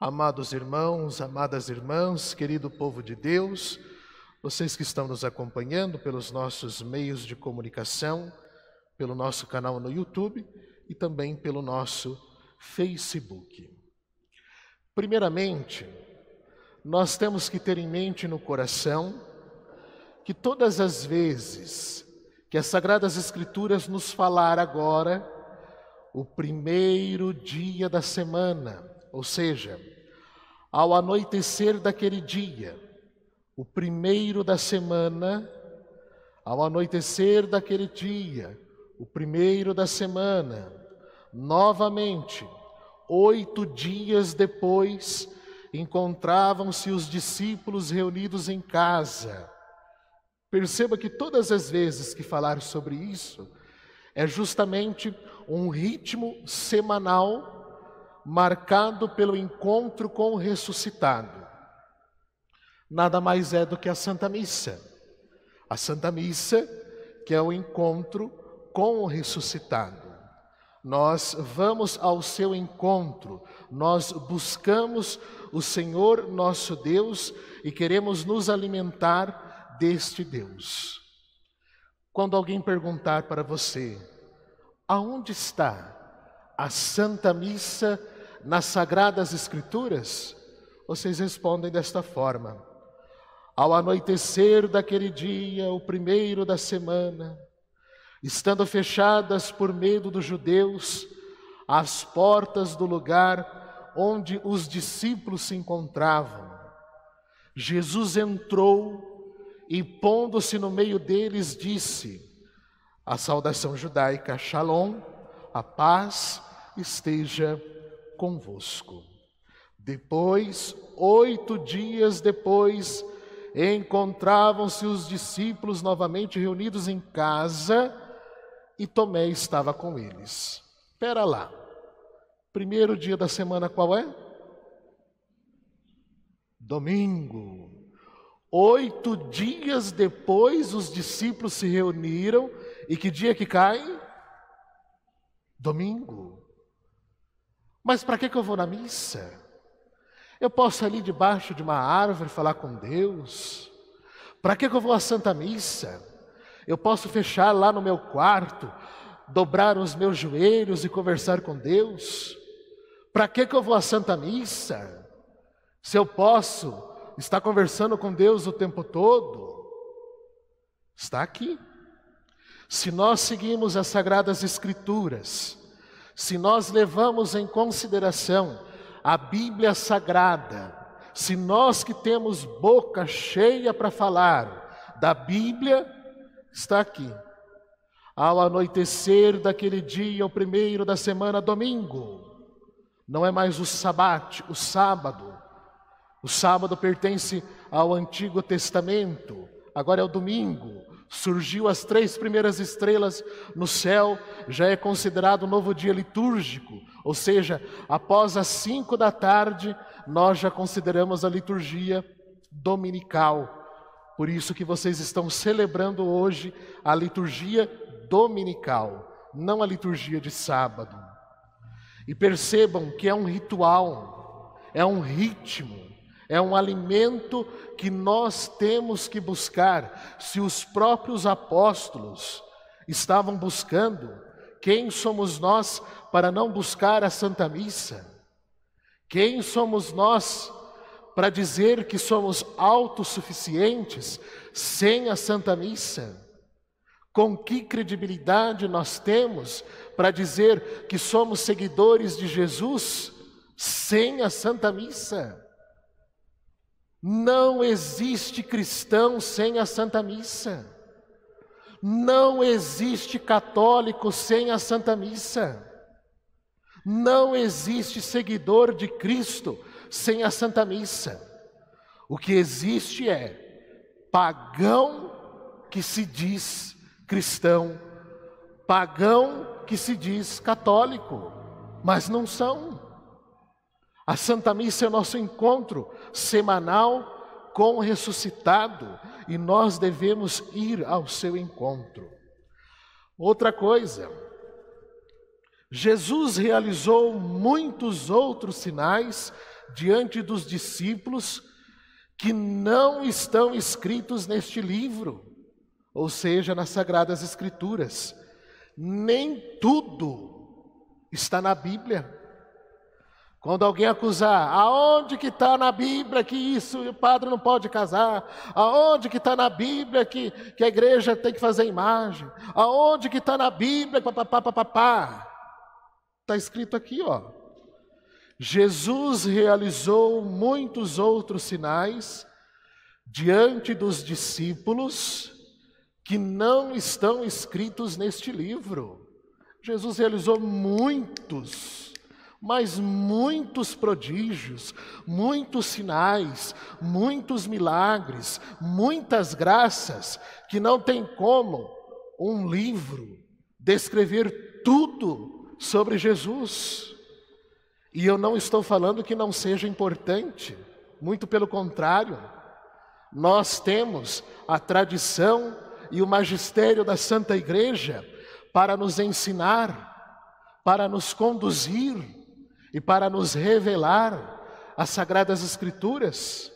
Amados irmãos, amadas irmãs, querido povo de Deus, vocês que estão nos acompanhando pelos nossos meios de comunicação, pelo nosso canal no YouTube e também pelo nosso Facebook. Primeiramente, nós temos que ter em mente no coração que todas as vezes que as Sagradas Escrituras nos falar agora, o primeiro dia da semana, ou seja, ao anoitecer daquele dia, o primeiro da semana, ao anoitecer daquele dia, o primeiro da semana, novamente, 8 dias depois, encontravam-se os discípulos reunidos em casa. Perceba que todas as vezes que falar sobre isso, é justamente um ritmo semanal marcado pelo encontro com o ressuscitado. Nada mais é do que a Santa Missa. A Santa Missa, que é o encontro com o ressuscitado. Nós vamos ao seu encontro, nós buscamos o Senhor nosso Deus e queremos nos alimentar deste Deus. Quando alguém perguntar para você, aonde está a Santa Missa nas Sagradas Escrituras? Vocês respondem desta forma: ao anoitecer daquele dia, o primeiro da semana, estando fechadas por medo dos judeus as portas do lugar onde os discípulos se encontravam, Jesus entrou e, pondo-se no meio deles, disse a saudação judaica: Shalom, a paz esteja convosco. Depois, 8 dias depois, encontravam-se os discípulos novamente reunidos em casa e Tomé estava com eles. Espera lá, primeiro dia da semana qual é? Domingo. 8 dias depois os discípulos se reuniram e que dia que cai? Domingo. Mas para que eu vou na missa? Eu posso ir ali debaixo de uma árvore falar com Deus? Para que eu vou à Santa Missa? Eu posso fechar lá no meu quarto, dobrar os meus joelhos e conversar com Deus? Para que eu vou à Santa Missa? Se eu posso estar conversando com Deus o tempo todo? Está aqui. Se nós seguimos as Sagradas Escrituras, se nós levamos em consideração a Bíblia Sagrada, se nós que temos boca cheia para falar da Bíblia, está aqui. Ao anoitecer daquele dia, o primeiro da semana, domingo, não é mais o sábado. O sábado pertence ao Antigo Testamento, agora é o domingo. Surgiu as 3 primeiras estrelas no céu, já é considerado um novo dia litúrgico, ou seja, após as 5 da tarde, nós já consideramos a liturgia dominical. Por isso que vocês estão celebrando hoje a liturgia dominical, não a liturgia de sábado. E percebam que é um ritual, é um ritmo, é um alimento que nós temos que buscar. Se os próprios apóstolos estavam buscando, quem somos nós para não buscar a Santa Missa? Quem somos nós para dizer que somos autossuficientes sem a Santa Missa? Com que credibilidade nós temos para dizer que somos seguidores de Jesus sem a Santa Missa? Não existe cristão sem a Santa Missa. Não existe católico sem a Santa Missa. Não existe seguidor de Cristo sem a Santa Missa. O que existe é pagão que se diz cristão, pagão que se diz católico, mas não são. A Santa Missa é o nosso encontro semanal com o ressuscitado e nós devemos ir ao seu encontro. Outra coisa, Jesus realizou muitos outros sinais diante dos discípulos que não estão escritos neste livro, ou seja, nas Sagradas Escrituras. Nem tudo está na Bíblia. Quando alguém acusar, aonde que está na Bíblia que isso, o padre não pode casar? Aonde que está na Bíblia que a igreja tem que fazer imagem? Aonde que está na Bíblia, papapá? Está escrito aqui, ó. Jesus realizou muitos outros sinais diante dos discípulos que não estão escritos neste livro. Jesus realizou muitos, mas muitos prodígios, muitos sinais, muitos milagres, muitas graças, que não tem como um livro descrever tudo sobre Jesus. E eu não estou falando que não seja importante, muito pelo contrário. Nós temos a tradição e o magistério da Santa Igreja para nos ensinar, para nos conduzir e para nos revelar as Sagradas Escrituras.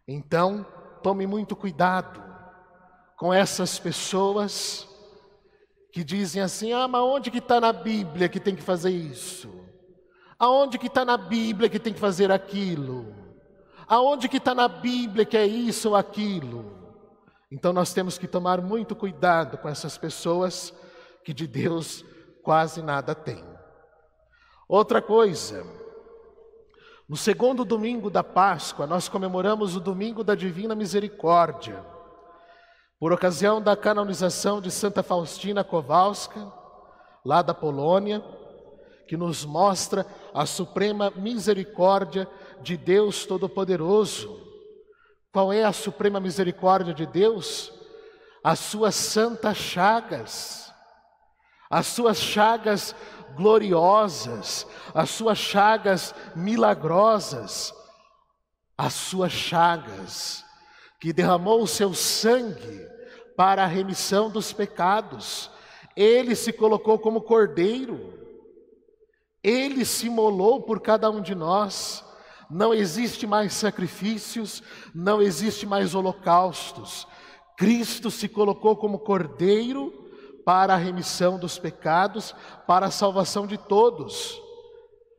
Então, tome muito cuidado com essas pessoas que dizem assim, mas onde que está na Bíblia que tem que fazer isso? Aonde que está na Bíblia que tem que fazer aquilo? Aonde que está na Bíblia que é isso ou aquilo? Então nós temos que tomar muito cuidado com essas pessoas que de Deus quase nada têm. Outra coisa, no segundo domingo da Páscoa, nós comemoramos o Domingo da Divina Misericórdia, por ocasião da canonização de Santa Faustina Kowalska, lá da Polônia, que nos mostra a suprema misericórdia de Deus Todo-Poderoso. Qual é a suprema misericórdia de Deus? As suas santas chagas, as suas chagas gloriosas, as suas chagas milagrosas, as suas chagas que derramou o seu sangue para a remissão dos pecados. Ele se colocou como cordeiro, ele se imolou por cada um de nós. Não existe mais sacrifícios, não existe mais holocaustos. Cristo se colocou como cordeiro para a remissão dos pecados, para a salvação de todos.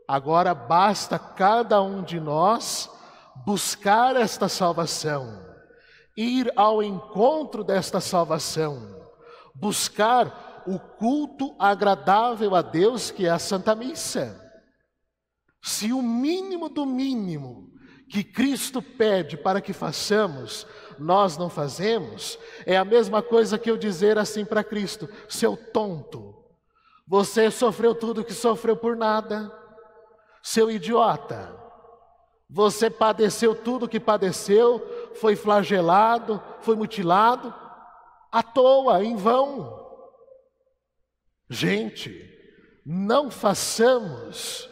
Agora basta cada um de nós buscar esta salvação, ir ao encontro desta salvação, buscar o culto agradável a Deus, que é a Santa Missa. Se o mínimo do mínimo que Cristo pede para que façamos, nós não fazemos, é a mesma coisa que eu dizer assim para Cristo: seu tonto, você sofreu tudo que sofreu por nada. Seu idiota, você padeceu tudo que padeceu, foi flagelado, foi mutilado, à toa, em vão. Gente, não façamos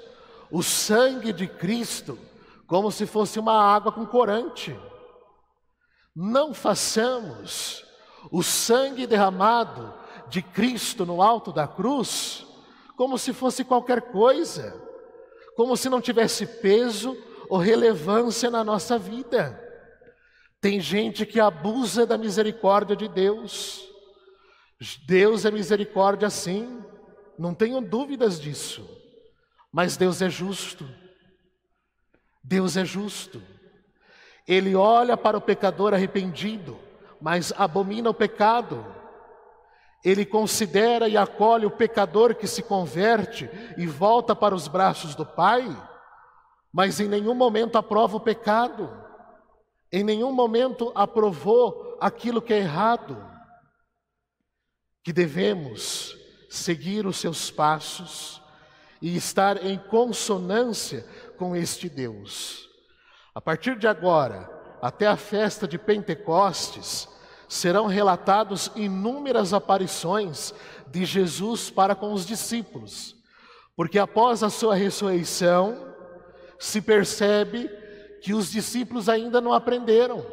o sangue de Cristo como se fosse uma água com corante. Não façamos o sangue derramado de Cristo no alto da cruz como se fosse qualquer coisa, como se não tivesse peso ou relevância na nossa vida. Tem gente que abusa da misericórdia de Deus. Deus é misericórdia sim, não tenho dúvidas disso. Mas Deus é justo. Deus é justo. Ele olha para o pecador arrependido, mas abomina o pecado. Ele considera e acolhe o pecador que se converte e volta para os braços do Pai, mas em nenhum momento aprova o pecado. Em nenhum momento aprovou aquilo que é errado. Que devemos seguir os seus passos e estar em consonância com este Deus. A partir de agora, até a festa de Pentecostes, serão relatados inúmeras aparições de Jesus para com os discípulos, porque após a sua ressurreição, se percebe que os discípulos ainda não aprenderam.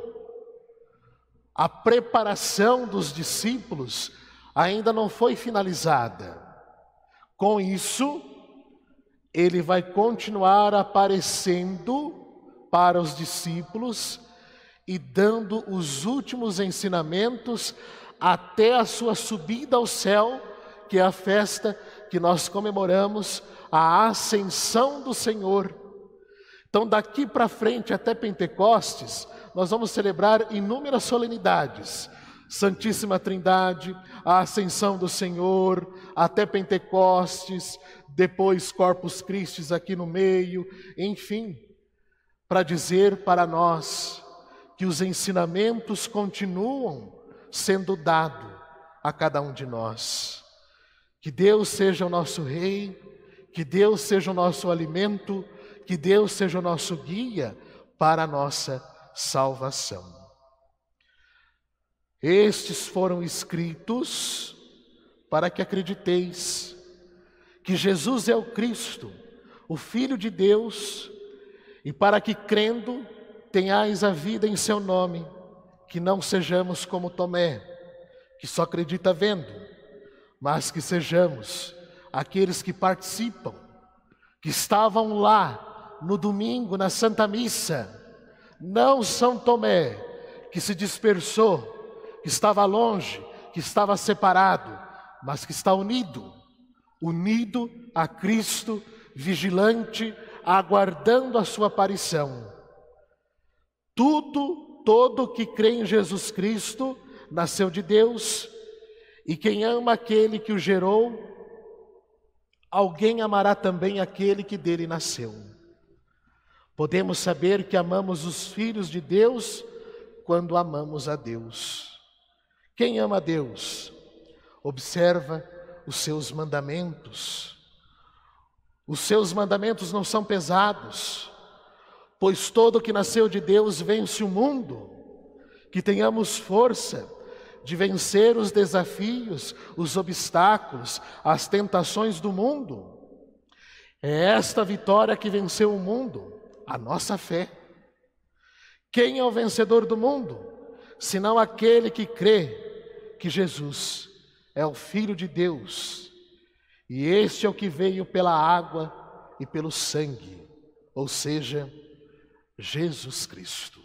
A preparação dos discípulos ainda não foi finalizada. Com isso, ele vai continuar aparecendo para os discípulos e dando os últimos ensinamentos até a sua subida ao céu, que é a festa que nós comemoramos, a ascensão do Senhor. Então, daqui para frente até Pentecostes, nós vamos celebrar inúmeras solenidades. Santíssima Trindade, a ascensão do Senhor, até Pentecostes, depois Corpus Christi aqui no meio, enfim, para dizer para nós que os ensinamentos continuam sendo dados a cada um de nós. Que Deus seja o nosso Rei, que Deus seja o nosso alimento, que Deus seja o nosso guia para a nossa salvação. Estes foram escritos para que acrediteis que Jesus é o Cristo, o Filho de Deus, e para que, crendo, tenhais a vida em seu nome, que não sejamos como Tomé, que só acredita vendo, mas que sejamos aqueles que participam, que estavam lá no domingo, na Santa Missa. Não São Tomé, que se dispersou, que estava longe, que estava separado, mas que está unido a Cristo, vigilante, aguardando a sua aparição. Todo que crê em Jesus Cristo nasceu de Deus, e quem ama aquele que o gerou, alguém amará também aquele que dele nasceu. Podemos saber que amamos os filhos de Deus quando amamos a Deus. Quem ama a Deus, observa os seus mandamentos. Os seus mandamentos não são pesados, pois todo que nasceu de Deus vence o mundo. Que tenhamos força de vencer os desafios, os obstáculos, as tentações do mundo. É esta vitória que venceu o mundo, a nossa fé. Quem é o vencedor do mundo? Senão aquele que crê que Jesus é o Filho de Deus, e este é o que veio pela água e pelo sangue, ou seja, Jesus Cristo.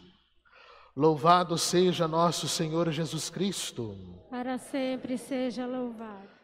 Louvado seja nosso Senhor Jesus Cristo. Para sempre seja louvado.